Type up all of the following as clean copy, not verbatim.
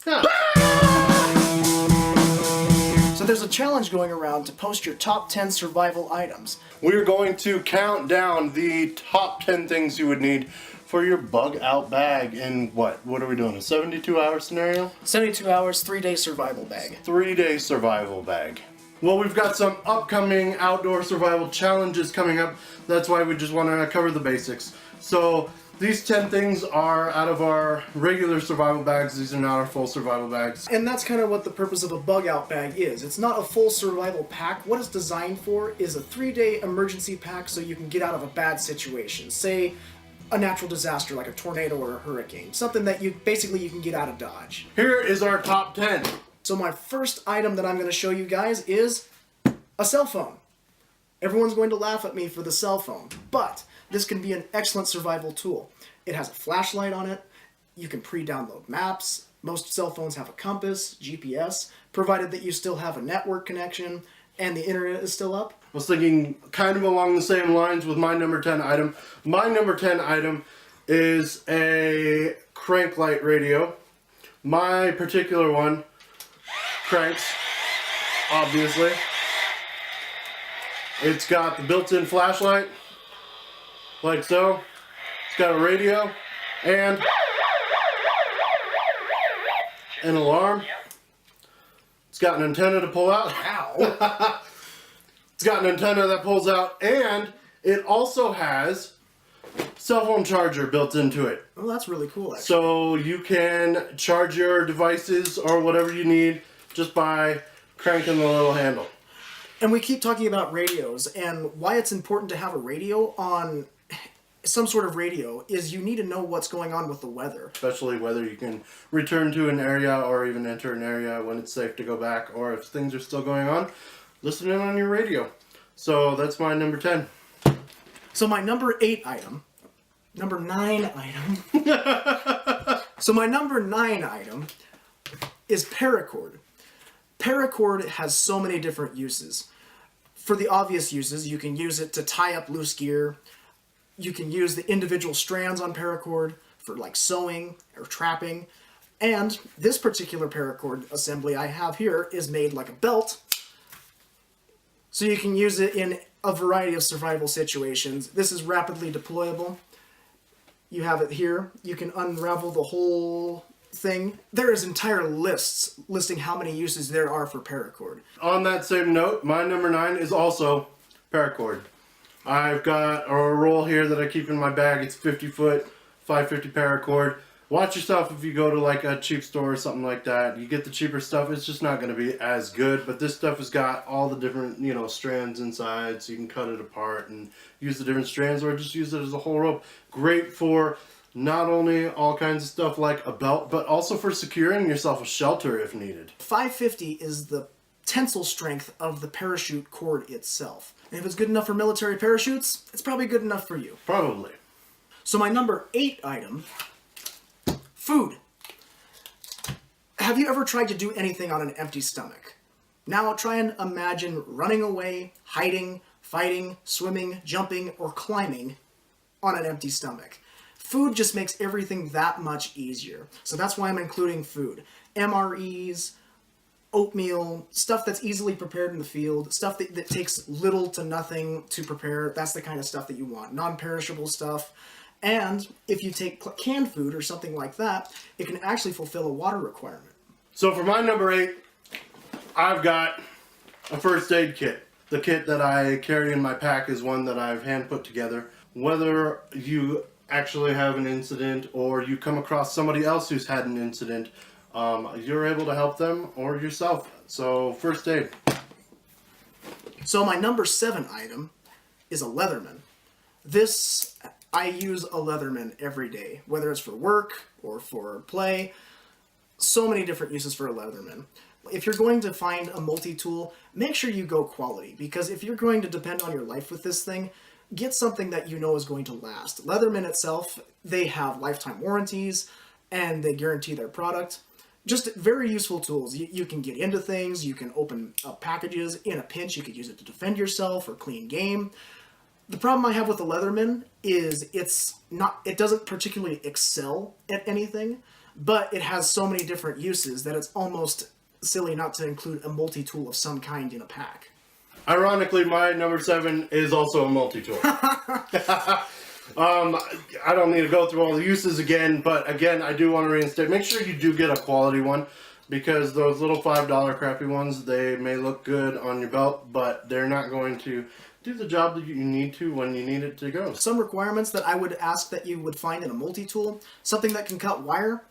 So there's a challenge going around to post your top 10 survival items. We're going to count down the top 10 things you would need for your bug out bag in what? What are we doing? A 72-hour scenario? 72 hours, 3-day survival bag. 3-day survival bag. Well, we've got some upcoming outdoor survival challenges coming up. That's why we just want to cover the basics. So these 10 things are out of our regular survival bags. These are not our full survival bags. And that's kind of what the purpose of a bug out bag is. It's not a full survival pack. What it's designed for is a 3-day emergency pack so you can get out of a bad situation. Say a natural disaster like a tornado or a hurricane. Something that you can get out of Dodge. Here is our top 10. So my first item that I'm going to show you guys is a cell phone. Everyone's going to laugh at me for the cell phone, but this can be an excellent survival tool. It has a flashlight on it. You can pre-download maps. Most cell phones have a compass, GPS, provided that you still have a network connection and the internet is still up. I was thinking kind of along the same lines with my number 10 item. My number 10 item is a crank light radio. My particular one cranks, obviously. It's got the built-in flashlight, like so. It's got a radio and an alarm. It's got an antenna to pull out. Ow! It's got an antenna that pulls out, and it also has cell phone charger built into it. Well, that's really cool, actually. So you can charge your devices or whatever you need just by cranking the little handle. And we keep talking about radios, and why it's important to have a radio on some sort of radio is you need to know what's going on with the weather. Especially whether you can return to an area or even enter an area when it's safe to go back, or if things are still going on, listen in on your radio. So that's my number 10. So my number 9 item. So my number 9 item is Paracord. Paracord has so many different uses. For the obvious uses, you can use it to tie up loose gear. You can use the individual strands on paracord for like sewing or trapping. And this particular paracord assembly I have here is made like a belt. So you can use it in a variety of survival situations. This is rapidly deployable. You have it here. You can unravel the whole thing. There is entire lists listing how many uses there are for paracord. On that same note, my number 9 is also paracord. I've got a roll here that I keep in my bag. It's 50-foot, 550 paracord. Watch yourself if you go to like a cheap store or something like that. You get the cheaper stuff, it's just not going to be as good. But this stuff has got all the different, strands inside, so you can cut it apart and use the different strands, or just use it as a whole rope. Great for not only all kinds of stuff like a belt, but also for securing yourself a shelter if needed. 550 is the tensile strength of the parachute cord itself. And if it's good enough for military parachutes, it's probably good enough for you. Probably. So my number 8 item, food. Have you ever tried to do anything on an empty stomach? Now try and imagine running away, hiding, fighting, swimming, jumping, or climbing on an empty stomach. Food just makes everything that much easier. So that's why I'm including food. MREs, oatmeal, stuff that's easily prepared in the field, stuff that takes little to nothing to prepare. That's the kind of stuff that you want. Non-perishable stuff. And if you take canned food or something like that, it can actually fulfill a water requirement. So for my number 8, I've got a first aid kit. The kit that I carry in my pack is one that I've hand put together. Whether you actually have an incident or you come across somebody else who's had an incident, you're able to help them or yourself. So first aid. So my number 7 item is a Leatherman. I use a Leatherman every day, whether it's for work or for play. So many different uses for a Leatherman. If you're going to find a multi-tool, make sure you go quality, because if you're going to depend on your life with this thing, get something that you know is going to last. Leatherman itself, they have lifetime warranties, and they guarantee their product. Just very useful tools. You can get into things, you can open up packages. In a pinch, you could use it to defend yourself or clean game. The problem I have with the Leatherman is it doesn't particularly excel at anything, but it has so many different uses that it's almost silly not to include a multi-tool of some kind in a pack. Ironically, my number 7 is also a multi-tool. I don't need to go through all the uses again, but again, I do want to reinstate. Make sure you do get a quality one, because those little $5 crappy ones, they may look good on your belt, but they're not going to do the job that you need to when you need it to go. Some requirements that I would ask that you would find in a multi-tool: something that can cut wire,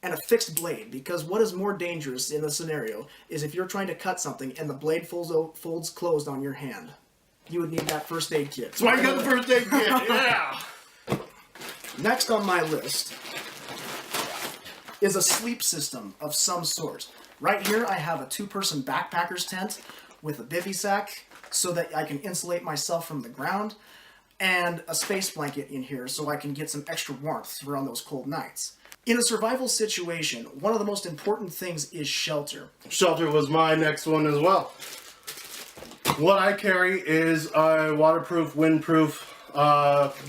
and a fixed blade, because what is more dangerous in a scenario is if you're trying to cut something and the blade folds closed on your hand. You would need that first aid kit. That's why you got the first aid kit, yeah! Next on my list is a sleep system of some sort. Right here I have a 2-person backpacker's tent with a bivy sack so that I can insulate myself from the ground, and a space blanket in here so I can get some extra warmth around those cold nights. In a survival situation, one of the most important things is shelter. Shelter was my next one as well. What I carry is a waterproof, windproof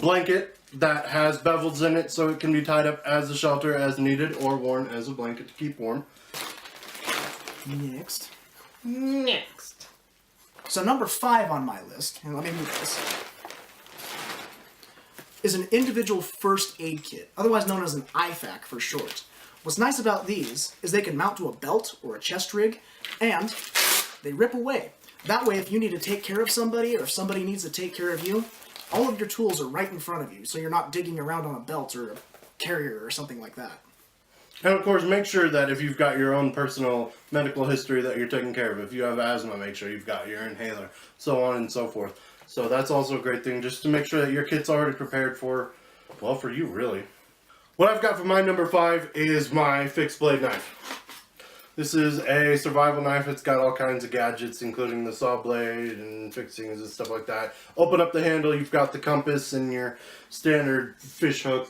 blanket that has bevels in it so it can be tied up as a shelter as needed, or worn as a blanket to keep warm. Next. So number 5 on my list, and let me move this, is an individual first aid kit, otherwise known as an IFAK for short. What's nice about these is they can mount to a belt or a chest rig, and they rip away. That way, if you need to take care of somebody, or if somebody needs to take care of you, all of your tools are right in front of you, so you're not digging around on a belt or a carrier or something like that. And of course, make sure that if you've got your own personal medical history that you're taking care of. If you have asthma, make sure you've got your inhaler, so on and so forth. So that's also a great thing, just to make sure that your kit's already prepared for, well, for you, really. What I've got for my number 5 is my fixed blade knife. This is a survival knife. It's got all kinds of gadgets, including the saw blade and fixings and stuff like that. Open up the handle, you've got the compass and your standard fish hook,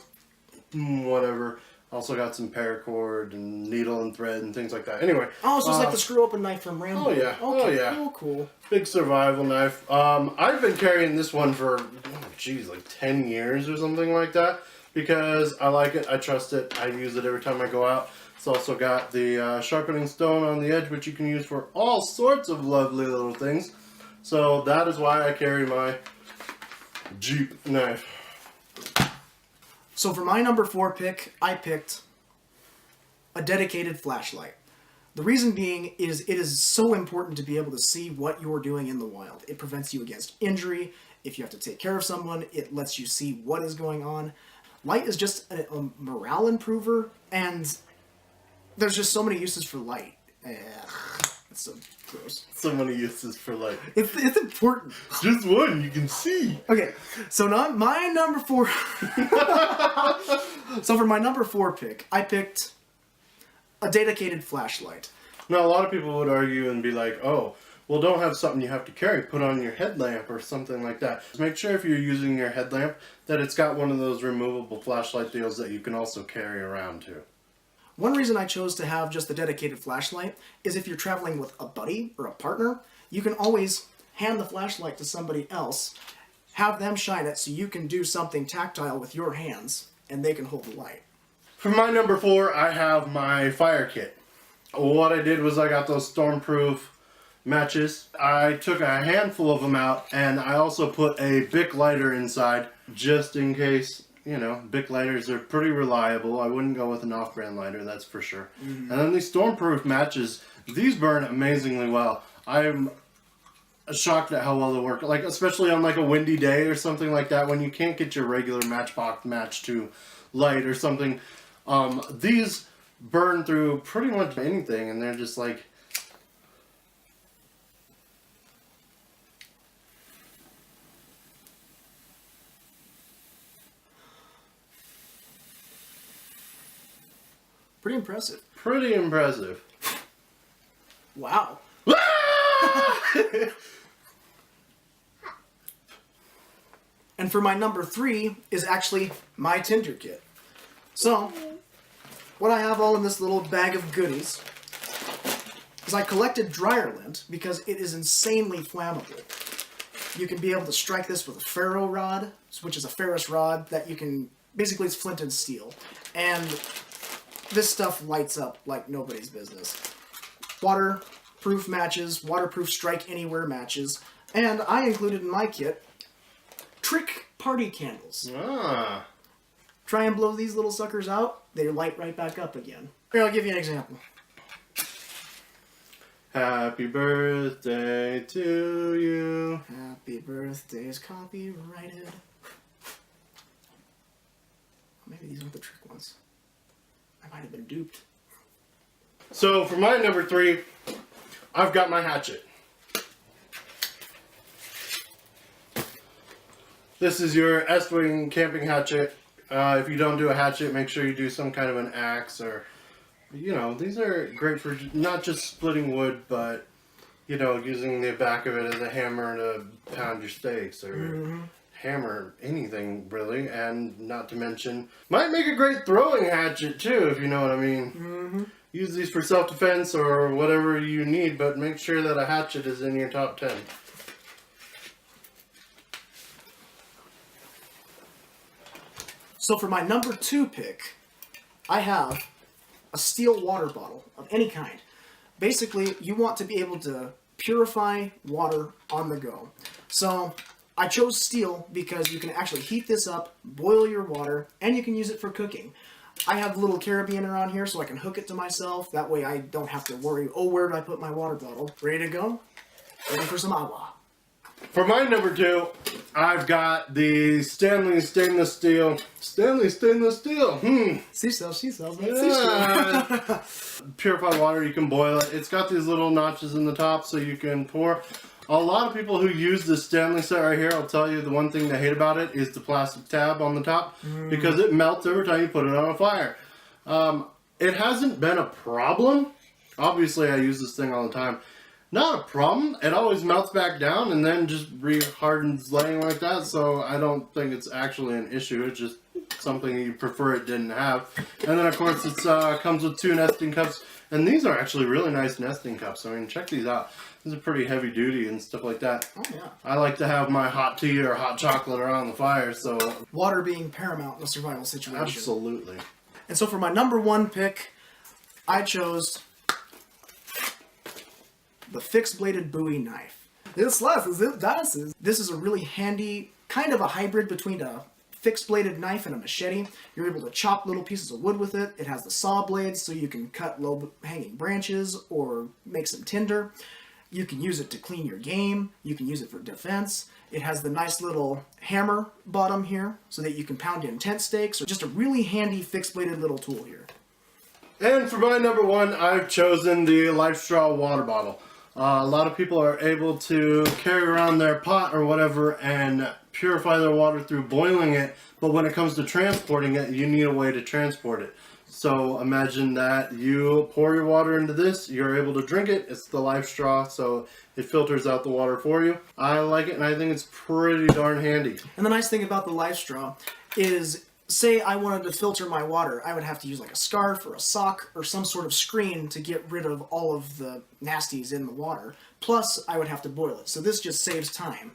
whatever. Also got some paracord and needle and thread and things like that. Anyway. Oh, so it's like the screw-open knife from Rambo. Oh, yeah. Okay, Oh, yeah. Cool. Big survival knife. I've been carrying this one for, like 10 years or something like that. Because I like it, I trust it, I use it every time I go out. It's also got the sharpening stone on the edge, which you can use for all sorts of lovely little things. So that is why I carry my Jeep knife. So for my number 4 pick, I picked a dedicated flashlight. The reason being is it is so important to be able to see what you're doing in the wild. It prevents you against injury. If you have to take care of someone, it lets you see what is going on. Light is just a morale improver, and there's just so many uses for light. That's so gross. So many uses for light. It's important. Just one, you can see. Okay, so not my number 4. So for my number 4 pick, I picked a dedicated flashlight. Now, a lot of people would argue and be like, oh, well, don't have something you have to carry. Put on your headlamp or something like that. Make sure if you're using your headlamp that it's got one of those removable flashlight deals that you can also carry around too. One reason I chose to have just the dedicated flashlight is if you're traveling with a buddy or a partner, you can always hand the flashlight to somebody else, have them shine it so you can do something tactile with your hands, and they can hold the light. For my number 4, I have my fire kit. What I did was I got those stormproof matches. I took a handful of them out, and I also put a Bic lighter inside, just in case. You know, Bic lighters are pretty reliable. I wouldn't go with an off-brand lighter, that's for sure. Mm-hmm. And then these stormproof matches, these burn amazingly well. I'm shocked at how well they work. Like, especially on like a windy day or something like that, when you can't get your regular matchbox match to light or something. These burn through pretty much anything, and they're just like... Pretty impressive. Pretty impressive. Wow. And for my number 3 is actually my Tinder Kit. So, what I have all in this little bag of goodies is I collected dryer lint because it is insanely flammable. You can be able to strike this with a ferro rod, which is a ferrous rod that you can basically it's flint and steel. And this stuff lights up like nobody's business. Waterproof matches, waterproof strike anywhere matches, and I included in my kit trick party candles. Ah. Try and blow these little suckers out, they light right back up again. Here, I'll give you an example. Happy birthday to you. Happy birthday is copyrighted. Maybe these aren't the trick ones. I might have been duped. So for my number 3, I've got my hatchet. This is your Estwing camping hatchet. If you don't do a hatchet, make sure you do some kind of an axe or, you know, these are great for not just splitting wood, but, you know, using the back of it as a hammer to pound your steaks or hammer anything really, and not to mention, might make a great throwing hatchet too, if you know what I mean. Use these for self-defense or whatever you need, but make sure that a hatchet is in your top 10. So for my number 2 pick, I have a steel water bottle of any kind. Basically, you want to be able to purify water on the go. So I chose steel because you can actually heat this up, boil your water, and you can use it for cooking. I have a little carabiner around here so I can hook it to myself. That way I don't have to worry, oh, where did I put my water bottle? Ready to go? Ready for some agua. For my number 2, I've got the Stanley stainless steel. Stanley stainless steel. She sells. Yeah. Purified water, you can boil it. It's got these little notches in the top so you can pour. A lot of people who use this Stanley set right here, I'll tell you the one thing they hate about it is the plastic tab on the top because it melts every time you put it on a fire. It hasn't been a problem. Obviously, I use this thing all the time. Not a problem. It always melts back down and then just re-hardens laying like that, so I don't think it's actually an issue. It's just something you prefer it didn't have. And then, of course, it comes with 2 nesting cups, and these are actually really nice nesting cups. I mean, check these out. These are pretty heavy duty and stuff like that. Oh, yeah. I like to have my hot tea or hot chocolate around the fire, so... Water being paramount in a survival situation. Absolutely. And so for my number 1 pick, I chose the fixed-bladed Bowie knife. This is a really handy, kind of a hybrid between a fixed-bladed knife and a machete. You're able to chop little pieces of wood with it. It has the saw blades, so you can cut low-hanging branches or make some tinder. You can use it to clean your game. You can use it for defense. It has the nice little hammer bottom here, so that you can pound in tent stakes, or just a really handy fixed-bladed little tool here. And for my number 1, I've chosen the Life Straw water bottle. A lot of people are able to carry around their pot or whatever and purify their water through boiling it, but when it comes to transporting it, you need a way to transport it. So imagine that you pour your water into this, you're able to drink it, it's the Life Straw, so it filters out the water for you. I like it and I think it's pretty darn handy. And the nice thing about the Life Straw is, say I wanted to filter my water, I would have to use like a scarf or a sock or some sort of screen to get rid of all of the nasties in the water. Plus, I would have to boil it. So this just saves time.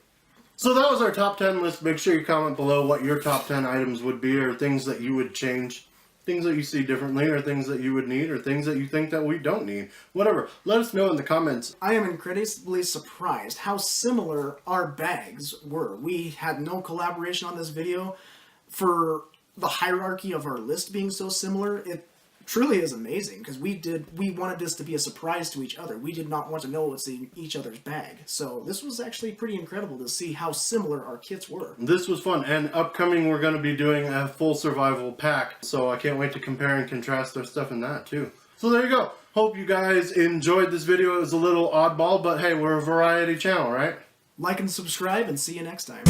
So that was our top 10 list. Make sure you comment below what your top 10 items would be, or things that you would change, things that you see differently, or things that you would need, or things that you think that we don't need. Whatever. Let us know in the comments. I am incredibly surprised how similar our bags were. We had no collaboration on this video. For the hierarchy of our list being so similar, it truly is amazing, because we wanted this to be a surprise to each other. We did not want to know what's in each other's bag. So this was actually pretty incredible to see how similar our kits were. This was fun, and upcoming we're going to be doing a full survival pack, so I can't wait to compare and contrast our stuff in that too. So there you go. Hope you guys enjoyed this video. It was a little oddball, but hey, we're a variety channel, right? Like and subscribe, and see you next time.